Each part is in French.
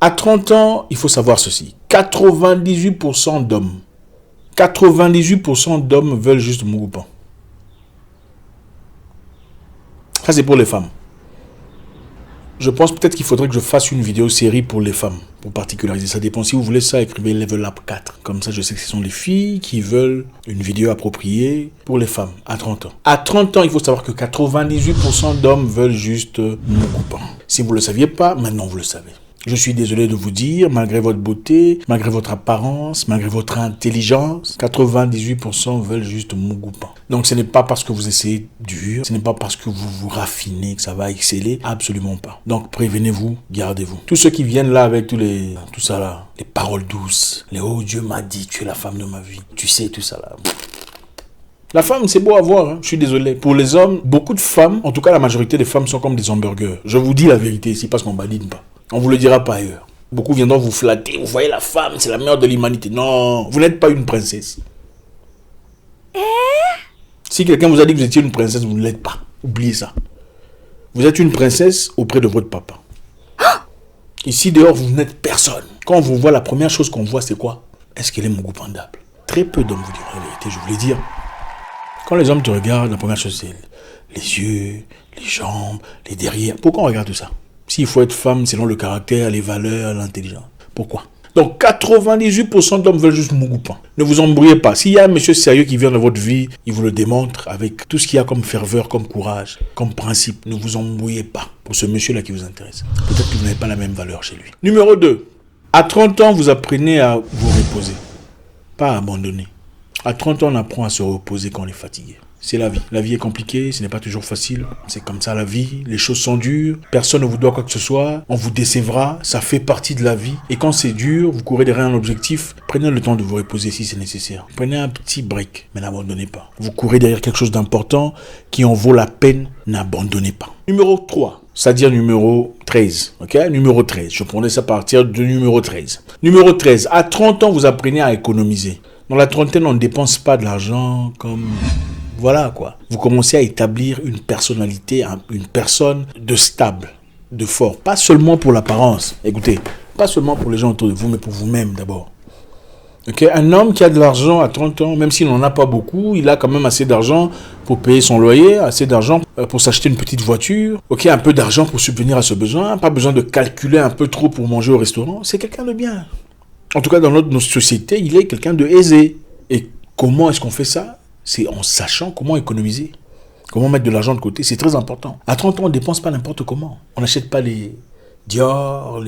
À 30 ans, il faut savoir ceci. 98% d'hommes veulent juste Mugupan. Ça, c'est pour les femmes. Je pense peut-être qu'il faudrait que je fasse une vidéo série pour les femmes, pour particulariser. Ça dépend. Si vous voulez ça, écrivez Level Up 4. Comme ça, je sais que ce sont les filles qui veulent une vidéo appropriée pour les femmes à 30 ans. À 30 ans, il faut savoir que 98% d'hommes veulent juste Mugupan. Si vous ne le saviez pas, maintenant vous le savez. Je suis désolé de vous dire, malgré votre beauté, malgré votre apparence, malgré votre intelligence, 98% veulent juste Mugupan. Donc ce n'est pas parce que vous essayez dur, ce n'est pas parce que vous vous raffinez que ça va exceller, absolument pas. Donc prévenez-vous, gardez-vous. Tous ceux qui viennent là avec tout ça là, les paroles douces, les oh Dieu m'a dit, tu es la femme de ma vie, tu sais tout ça là. La femme, c'est beau à voir, hein. Je suis désolé. Pour les hommes, beaucoup de femmes, en tout cas la majorité des femmes sont comme des hamburgers. Je vous dis la vérité ici parce qu'on badine pas. On ne vous le dira pas ailleurs. Beaucoup viendront vous flatter. Vous voyez la femme, c'est la mère de l'humanité. Non, vous n'êtes pas une princesse. Si quelqu'un vous a dit que vous étiez une princesse, vous ne l'êtes pas. Oubliez ça. Vous êtes une princesse auprès de votre papa. Ici, dehors, vous n'êtes personne. Quand on vous voit, la première chose qu'on voit, c'est quoi? Est-ce qu'elle est Mugupandable? Très peu d'hommes vous diront la vérité, je voulais dire. Quand les hommes te regardent, la première chose, c'est les yeux, les jambes, les derrières. Pourquoi on regarde tout ça? S'il faut être femme selon le caractère, les valeurs, l'intelligence. Pourquoi? Donc 98% d'hommes veulent juste Mugupan. Ne vous embrouillez pas. S'il y a un monsieur sérieux qui vient dans votre vie, il vous le démontre avec tout ce qu'il y a comme ferveur, comme courage, comme principe. Ne vous embrouillez pas pour ce monsieur-là qui vous intéresse. Peut-être que vous n'avez pas la même valeur chez lui. Numéro 2. À 30 ans, vous apprenez à vous reposer. Pas à abandonner. À 30 ans, on apprend à se reposer quand on est fatigué. C'est la vie. La vie est compliquée, ce n'est pas toujours facile. C'est comme ça la vie. Les choses sont dures. Personne ne vous doit quoi que ce soit. On vous décevra. Ça fait partie de la vie. Et quand c'est dur, vous courez derrière un objectif. Prenez le temps de vous reposer si c'est nécessaire. Prenez un petit break, mais n'abandonnez pas. Vous courez derrière quelque chose d'important qui en vaut la peine. N'abandonnez pas. Numéro 3. C'est-à-dire numéro 13. Ok? Numéro 13. Je prenais ça à partir de numéro 13. Numéro 13. À 30 ans, vous apprenez à économiser. Dans la trentaine, on ne dépense pas de l'argent comme... Voilà quoi. Vous commencez à établir une personnalité, une personne de stable, de fort. Pas seulement pour l'apparence. Écoutez, pas seulement pour les gens autour de vous, mais pour vous-même d'abord. Okay? Un homme qui a de l'argent à 30 ans, même s'il n'en a pas beaucoup, il a quand même assez d'argent pour payer son loyer, assez d'argent pour s'acheter une petite voiture, ok, un peu d'argent pour subvenir à ce besoin, pas besoin de calculer un peu trop pour manger au restaurant. C'est quelqu'un de bien. En tout cas, dans notre société, il est quelqu'un de aisé. Et comment est-ce qu'on fait ça? C'est en sachant comment économiser, comment mettre de l'argent de côté. C'est très important. À 30 ans, on ne dépense pas n'importe comment. On n'achète pas les Dior,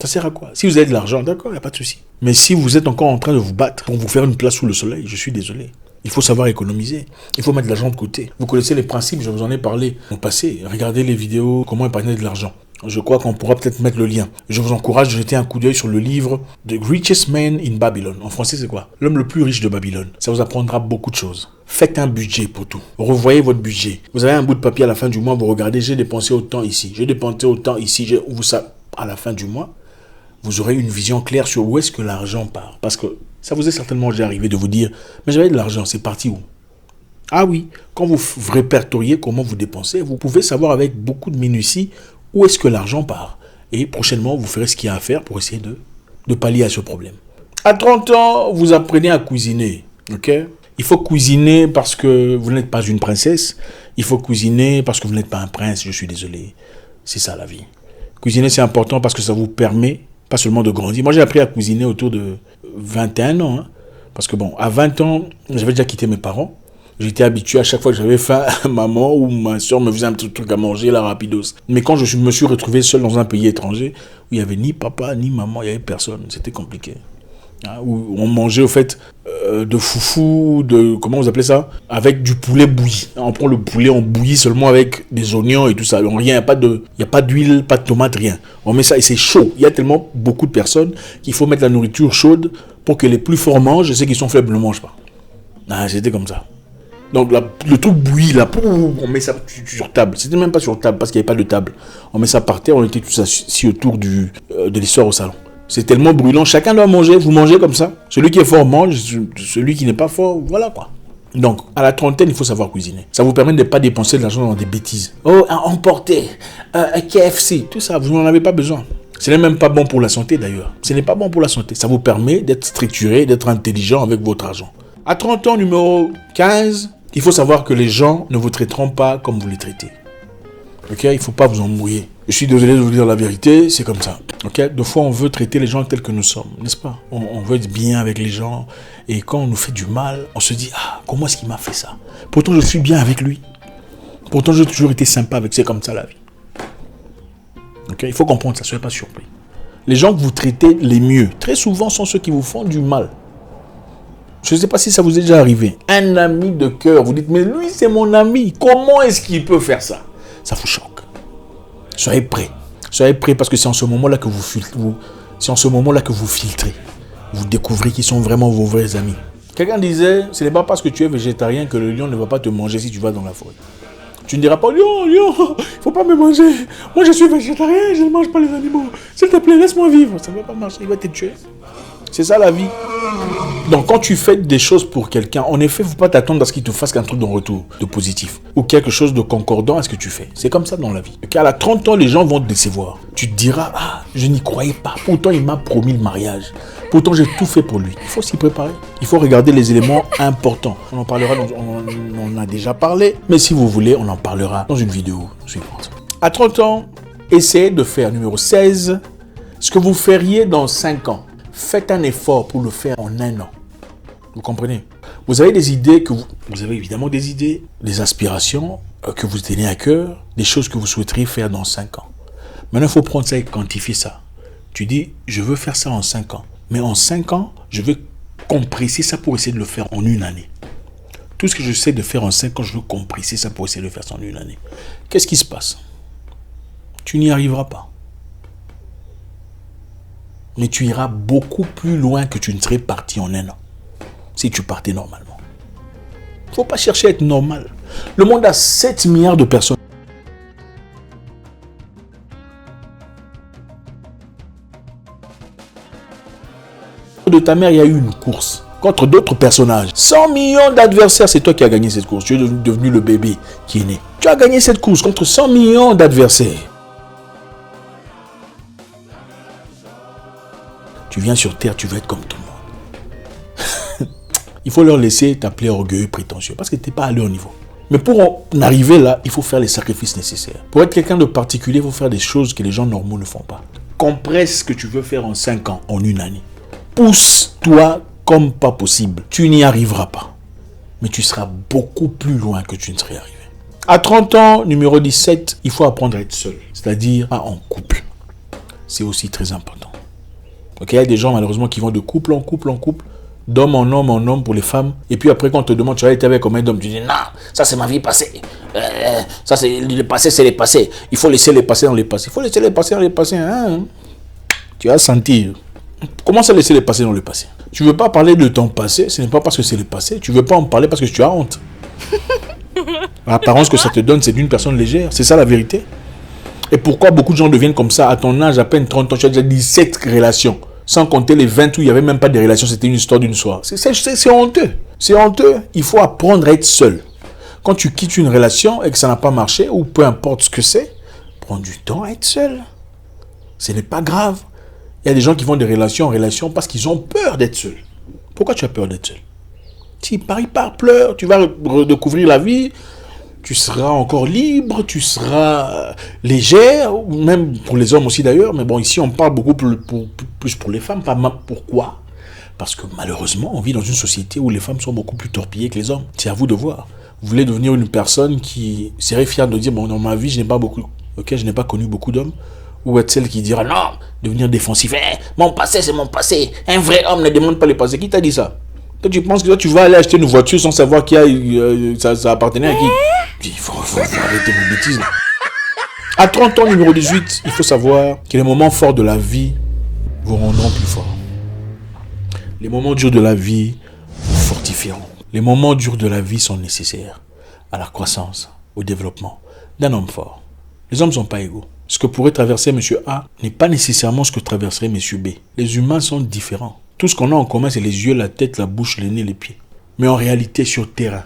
Ça sert à quoi? Si vous avez de l'argent, d'accord, il n'y a pas de souci. Mais si vous êtes encore en train de vous battre pour vous faire une place sous le soleil, je suis désolé. Il faut savoir économiser. Il faut mettre de l'argent de côté. Vous connaissez les principes, je vous en ai parlé au passé. Regardez les vidéos, comment épargner de l'argent. Je crois qu'on pourra peut-être mettre le lien. Je vous encourage de jeter un coup d'œil sur le livre The Richest Man in Babylon. En français, c'est quoi? L'homme le plus riche de Babylone. Ça vous apprendra beaucoup de choses. Faites un budget pour tout. Revoyez votre budget. Vous avez un bout de papier à la fin du mois, vous regardez, j'ai dépensé autant ici, j'ai dépensé autant ici. À la fin du mois, vous aurez une vision claire sur où est-ce que l'argent part. Parce que ça vous est certainement déjà arrivé de vous dire, mais j'avais de l'argent, c'est parti où? Ah oui, quand vous répertoriez comment vous dépensez, vous pouvez savoir avec beaucoup de minutie où est-ce que l'argent part. Et prochainement, vous ferez ce qu'il y a à faire pour essayer de pallier à ce problème. À 30 ans, vous apprenez à cuisiner. Ok? Il faut cuisiner parce que vous n'êtes pas une princesse. Il faut cuisiner parce que vous n'êtes pas un prince. Je suis désolé. C'est ça la vie. Cuisiner, c'est important parce que ça vous permet pas seulement de grandir. Moi, j'ai appris à cuisiner autour de 21 ans. Hein, parce que bon, à 20 ans, j'avais déjà quitté mes parents. J'étais habitué à chaque fois que j'avais faim, maman ou ma soeur me faisait un petit truc à manger, la rapidos. Mais quand je me suis retrouvé seul dans un pays étranger, où il n'y avait ni papa, ni maman, il n'y avait personne, c'était compliqué. Hein, où on mangeait au fait de foufou, comment vous appelez ça? Avec du poulet bouilli. On prend le poulet, on bouillit seulement avec des oignons et tout ça. Donc, rien, il n'y a pas d'huile, pas de tomate, rien. On met ça et c'est chaud. Il y a tellement beaucoup de personnes qu'il faut mettre la nourriture chaude pour que les plus forts mangent et ceux qui sont faibles ne mangent pas. Ah, c'était comme ça. Donc le truc bouillit là, on met ça sur table. C'était même pas sur table parce qu'il n'y avait pas de table. On met ça par terre, on était tous assis autour de l'histoire au salon. C'est tellement brûlant, chacun doit manger, vous mangez comme ça. Celui qui est fort mange, celui qui n'est pas fort, voilà quoi. Donc à la trentaine, il faut savoir cuisiner. Ça vous permet de ne pas dépenser de l'argent dans des bêtises. Oh, un emporté, un KFC, tout ça, vous n'en avez pas besoin. Ce n'est même pas bon pour la santé d'ailleurs. Ce n'est pas bon pour la santé. Ça vous permet d'être structuré, d'être intelligent avec votre argent. À 30 ans, numéro 15, il faut savoir que les gens ne vous traiteront pas comme vous les traitez. Ok, il ne faut pas vous embrouiller. Je suis désolé de vous dire la vérité, c'est comme ça. Ok, des fois on veut traiter les gens tels que nous sommes, n'est-ce pas? On veut être bien avec les gens et quand on nous fait du mal, on se dit ah comment est-ce qu'il m'a fait ça? Pourtant je suis bien avec lui. Pourtant j'ai toujours été sympa avec. C'est comme ça la vie. Ok, il faut comprendre ça, soyez pas surpris. Les gens que vous traitez les mieux, très souvent sont ceux qui vous font du mal. Je ne sais pas si ça vous est déjà arrivé. Un ami de cœur, vous dites mais lui c'est mon ami. Comment est-ce qu'il peut faire ça? Ça vous choque. Soyez prêts. Soyez prêts parce que c'est en ce moment-là que vous filtrez. Vous découvrez qui sont vraiment vos vrais amis. Quelqu'un disait, ce n'est pas parce que tu es végétarien que le lion ne va pas te manger si tu vas dans la forêt. Tu ne diras pas, lion, il ne faut pas me manger. Moi je suis végétarien, je ne mange pas les animaux. S'il te plaît, laisse-moi vivre. Ça ne va pas marcher, il va te tuer. C'est ça la vie. Donc quand tu fais des choses pour quelqu'un, en effet, il ne faut pas t'attendre à ce qu'il te fasse un truc en retour de positif. Ou quelque chose de concordant à ce que tu fais. C'est comme ça dans la vie. Car à 30 ans, les gens vont te décevoir. Tu te diras, ah, je n'y croyais pas. Pourtant, il m'a promis le mariage. Pourtant, j'ai tout fait pour lui. Il faut s'y préparer. Il faut regarder les éléments importants. On en parlera, on en a déjà parlé. Mais si vous voulez, on en parlera dans une vidéo suivante. À 30 ans, essayez de faire, numéro 16, ce que vous feriez dans 5 ans. Faites un effort pour le faire en 1 an. Vous comprenez? Vous avez des idées vous avez évidemment des idées, des aspirations que vous tenez à cœur, des choses que vous souhaiteriez faire dans 5 ans. Maintenant, il faut prendre ça et quantifier ça. Tu dis, je veux faire ça en 5 ans. Mais en 5 ans, je veux compresser ça pour essayer de le faire en 1 année. Tout ce que je sais de faire en 5 ans, je veux compresser ça pour essayer de le faire en 1 année. Qu'est-ce qui se passe? Tu n'y arriveras pas. Mais tu iras beaucoup plus loin que tu ne serais parti en 1 an. Si tu partais normalement. Il ne faut pas chercher à être normal. Le monde a 7 milliards de personnes. De ta mère, il y a eu une course contre d'autres personnages. 100 millions d'adversaires, c'est toi qui as gagné cette course. Tu es devenu le bébé qui est né. Tu as gagné cette course contre 100 millions d'adversaires. Tu viens sur Terre, tu vas être comme tout le monde. Il faut leur laisser t'appeler orgueilleux, prétentieux, parce que tu n'es pas à leur niveau. Mais pour en arriver là, il faut faire les sacrifices nécessaires. Pour être quelqu'un de particulier, il faut faire des choses que les gens normaux ne font pas. Compresse ce que tu veux faire en 5 ans, en 1 année. Pousse-toi comme pas possible. Tu n'y arriveras pas. Mais tu seras beaucoup plus loin que tu ne serais arrivé. À 30 ans, numéro 17, il faut apprendre à être seul. C'est-à-dire pas en couple. C'est aussi très important. Okay, il y a des gens malheureusement qui vont de couple en couple en couple, d'homme en homme pour les femmes. Et puis après, quand on te demande, tu as été avec combien d'hommes? Tu dis, non, ça c'est ma vie passée. Ça c'est le passé, c'est les passés. Il faut laisser les passés dans les passés. Il faut laisser les passés dans les passés. Hein? Tu vas sentir. Comment ça laisser les passés dans le passé? Tu ne veux pas parler de ton passé, ce n'est pas parce que c'est le passé. Tu ne veux pas en parler parce que tu as honte. L'apparence que ça te donne, c'est d'une personne légère. C'est ça la vérité. Et pourquoi beaucoup de gens deviennent comme ça? À ton âge, à peine 30 ans, tu as déjà 17 relations. Sans compter les 20 où il n'y avait même pas de relations, c'était une histoire d'une soirée. C'est honteux. C'est honteux. Il faut apprendre à être seul. Quand tu quittes une relation et que ça n'a pas marché, ou peu importe ce que c'est, prends du temps à être seul. Ce n'est pas grave. Il y a des gens qui vont de relation en relation parce qu'ils ont peur d'être seuls. Pourquoi tu as peur d'être seul? Si par pleure, tu vas redécouvrir la vie, tu seras encore libre, tu seras légère, même pour les hommes aussi d'ailleurs, mais bon, ici on parle beaucoup plus pour les femmes. Pourquoi? Parce que malheureusement, on vit dans une société où les femmes sont beaucoup plus torpillées que les hommes. C'est à vous de voir. Vous voulez devenir une personne qui serait fière de dire, bon, dans ma vie, je n'ai pas connu beaucoup d'hommes. Ou être celle qui dira, non, devenir défensif. Mon passé, c'est mon passé. Un vrai homme ne demande pas le passé. Qui t'a dit ça? Toi, tu penses que toi, tu vas aller acheter une voiture sans savoir qui ça appartenait à qui? Il faut arrêter vos bêtises. Là. À 30 ans, numéro 18, il faut savoir que les moments forts de la vie vous rendront plus fort. Les moments durs de la vie vous fortifieront. Les moments durs de la vie sont nécessaires à la croissance, au développement d'un homme fort. Les hommes ne sont pas égaux. Ce que pourrait traverser M. A n'est pas nécessairement ce que traverserait M. B. Les humains sont différents. Tout ce qu'on a en commun, c'est les yeux, la tête, la bouche, le nez, les pieds. Mais en réalité, sur le terrain,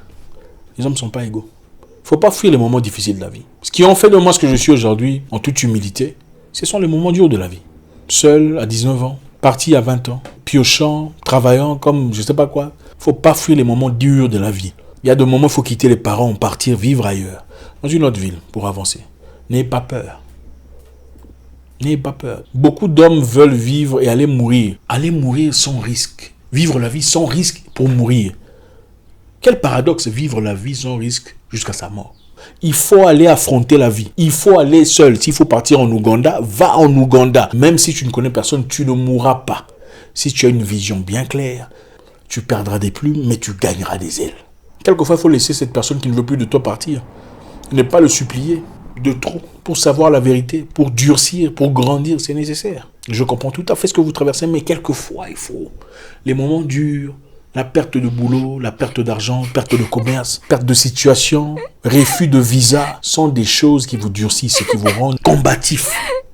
les hommes ne sont pas égaux. Il ne faut pas fuir les moments difficiles de la vie. Ce qui ont fait de moi ce que je suis aujourd'hui, en toute humilité, ce sont les moments durs de la vie. seul à 19 ans, parti à 20 ans, piochant, travaillant comme je sais pas quoi. Faut pas fuir les moments durs de la vie. Il y a des moments où il faut quitter les parents, partir vivre ailleurs, dans une autre ville pour avancer. N'ayez pas peur. N'ayez pas peur. Beaucoup d'hommes veulent vivre et aller mourir. Aller mourir sans risque. Vivre la vie sans risque pour mourir. Quel paradoxe, vivre la vie sans risque jusqu'à sa mort. Il faut aller affronter la vie. Il faut aller seul. S'il faut partir en Ouganda, va en Ouganda. Même si tu ne connais personne, tu ne mourras pas. Si tu as une vision bien claire, tu perdras des plumes, mais tu gagneras des ailes. Quelquefois, il faut laisser cette personne qui ne veut plus de toi partir. Ne pas le supplier de trop pour savoir la vérité, pour durcir, pour grandir, c'est nécessaire. Je comprends tout à fait ce que vous traversez, mais quelquefois, il faut. Les moments durs, la perte de boulot, la perte d'argent, perte de commerce, perte de situation, refus de visa, sont des choses qui vous durcissent et qui vous rendent combatifs,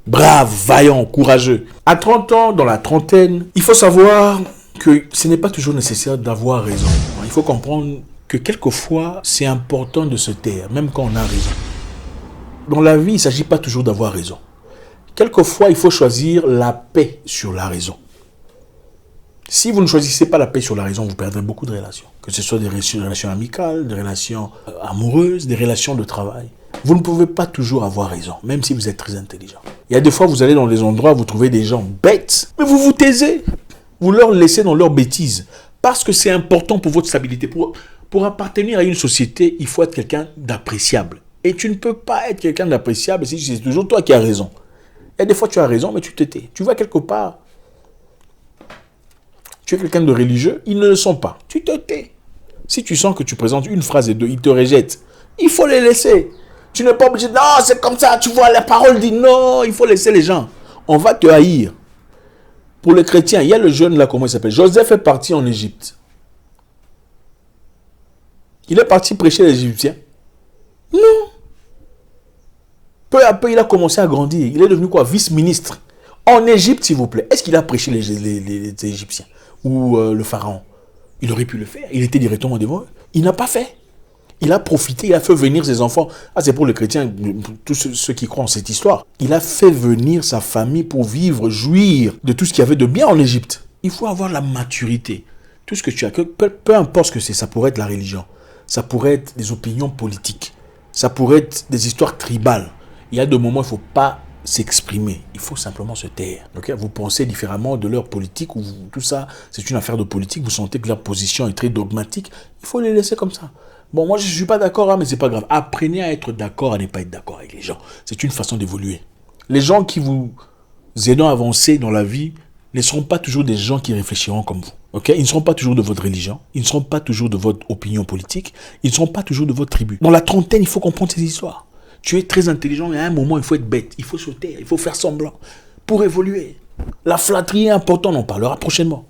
braves, vaillants, courageux. À 30 ans, dans la trentaine, il faut savoir que ce n'est pas toujours nécessaire d'avoir raison. Il faut comprendre que quelquefois, c'est important de se taire, même quand on a raison. Dans la vie, il ne s'agit pas toujours d'avoir raison. Quelquefois, il faut choisir la paix sur la raison. Si vous ne choisissez pas la paix sur la raison, vous perdrez beaucoup de relations. Que ce soit des relations amicales, des relations amoureuses, des relations de travail. Vous ne pouvez pas toujours avoir raison, même si vous êtes très intelligent. Il y a des fois, vous allez dans des endroits, vous trouvez des gens bêtes, mais vous vous taisez. Vous leur laissez dans leurs bêtises. Parce que c'est important pour votre stabilité. Pour appartenir à une société, il faut être quelqu'un d'appréciable. Et tu ne peux pas être quelqu'un d'appréciable si c'est toujours toi qui as raison. Et des fois, tu as raison, mais tu te tais. Tu vas quelque part. Tu es quelqu'un de religieux, ils ne le sont pas. Tu te tais. Si tu sens que tu présentes une phrase et deux, ils te rejettent. Il faut les laisser. Tu n'es pas obligé de... Non, c'est comme ça, tu vois, la parole dit non. Il faut laisser les gens. On va te haïr. Pour les chrétiens, il y a le jeune là, comment il s'appelle? Joseph est parti en Égypte. Il est parti prêcher les Égyptiens. Non. Peu à peu, il a commencé à grandir. Il est devenu quoi? Vice-ministre. En Égypte, s'il vous plaît. Est-ce qu'il a prêché les Égyptiens? Ou le pharaon? Il aurait pu le faire. Il était directement devant eux. Il n'a pas fait. Il a profité, il a fait venir ses enfants. Ah, c'est pour les chrétiens, tous ceux qui croient en cette histoire. Il a fait venir sa famille pour vivre, jouir de tout ce qu'il y avait de bien en Égypte. Il faut avoir la maturité. Tout ce que tu as, peu importe ce que c'est, ça pourrait être la religion. Ça pourrait être des opinions politiques. Ça pourrait être des histoires tribales. Il y a des moments où il ne faut pas s'exprimer. Il faut simplement se taire. Okay? Vous pensez différemment de leur politique, ou tout ça, c'est une affaire de politique. Vous sentez que leur position est très dogmatique. Il faut les laisser comme ça. Bon, moi, je ne suis pas d'accord, hein, mais ce n'est pas grave. Apprenez à être d'accord, à ne pas être d'accord avec les gens. C'est une façon d'évoluer. Les gens qui vous aident à avancer dans la vie ne seront pas toujours des gens qui réfléchiront comme vous. Okay? Ils ne seront pas toujours de votre religion. Ils ne seront pas toujours de votre opinion politique. Ils ne seront pas toujours de votre tribu. Dans la trentaine, il faut comprendre ces histoires. Tu es très intelligent, mais à un moment, il faut être bête. Il faut se taire, il faut faire semblant pour évoluer. La flatterie est importante, on en parlera prochainement.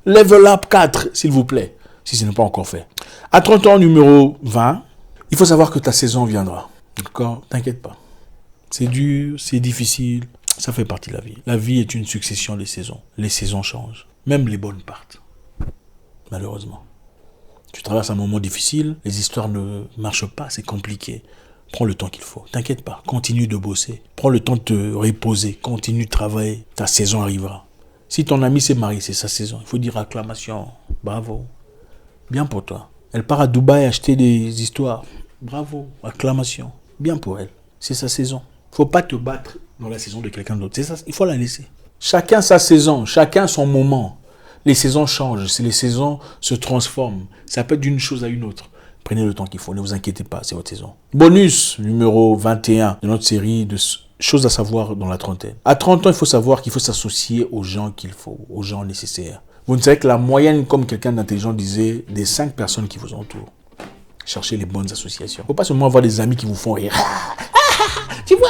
Level up 4, s'il vous plaît, si ce n'est pas encore fait. À 30 ans, numéro 20, il faut savoir que ta saison viendra. D'accord? T'inquiète pas. C'est dur, c'est difficile, ça fait partie de la vie. La vie est une succession de saisons. Les saisons changent. Même les bonnes partent. Malheureusement. Tu traverses un moment difficile, les histoires ne marchent pas, c'est compliqué. Prends le temps qu'il faut. T'inquiète pas. Continue de bosser. Prends le temps de te reposer. Continue de travailler. Ta saison arrivera. Si ton ami s'est marié, c'est sa saison. Il faut dire acclamation. Bravo. Bien pour toi. Elle part à Dubaï acheter des histoires. Bravo. Acclamation. Bien pour elle. C'est sa saison. Il ne faut pas te battre dans la saison de quelqu'un d'autre. C'est ça. Il faut la laisser. Chacun sa saison. Chacun son moment. Les saisons changent. Les saisons se transforment. Ça peut être d'une chose à une autre. Prenez le temps qu'il faut, ne vous inquiétez pas, c'est votre saison. Bonus numéro 21 de notre série de choses à savoir dans la trentaine. À 30 ans, il faut savoir qu'il faut s'associer aux gens qu'il faut, aux gens nécessaires. Vous ne savez que la moyenne, comme quelqu'un d'intelligent disait, des 5 personnes qui vous entourent. Cherchez les bonnes associations. Il ne faut pas seulement avoir des amis qui vous font rire. Tu vois,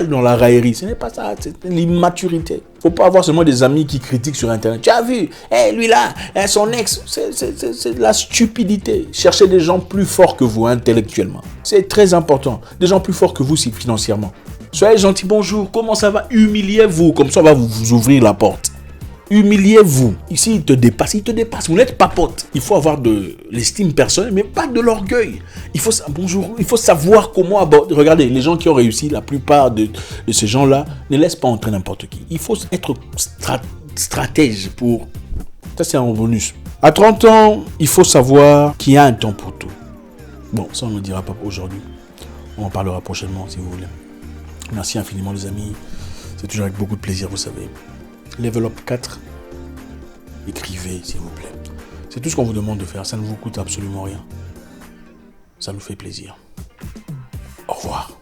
dans la raillerie. Ce n'est pas ça, c'est l'immaturité. Il ne faut pas avoir seulement des amis qui critiquent sur Internet. Tu as vu, lui là, son ex, c'est de la stupidité. Cherchez des gens plus forts que vous intellectuellement. C'est très important. Des gens plus forts que vous financièrement. Soyez gentils, bonjour, comment ça va? Humiliez-vous, comme ça on va vous ouvrir la porte. Humiliez-vous. Ici, il te dépasse. Vous n'êtes pas pote. Il faut avoir de l'estime personnelle, mais pas de l'orgueil. Il faut savoir comment aborder. Regardez, les gens qui ont réussi, la plupart de ces gens-là ne laissent pas entrer n'importe qui. Il faut être stratège pour... Ça, c'est un bonus. À 30 ans, il faut savoir qu'il y a un temps pour tout. Bon, ça, on ne le dira pas aujourd'hui. On en parlera prochainement, si vous voulez. Merci infiniment, les amis. C'est toujours avec beaucoup de plaisir, vous savez. Level Up 4, écrivez s'il vous plaît. C'est tout ce qu'on vous demande de faire, ça ne vous coûte absolument rien. Ça nous fait plaisir. Au revoir.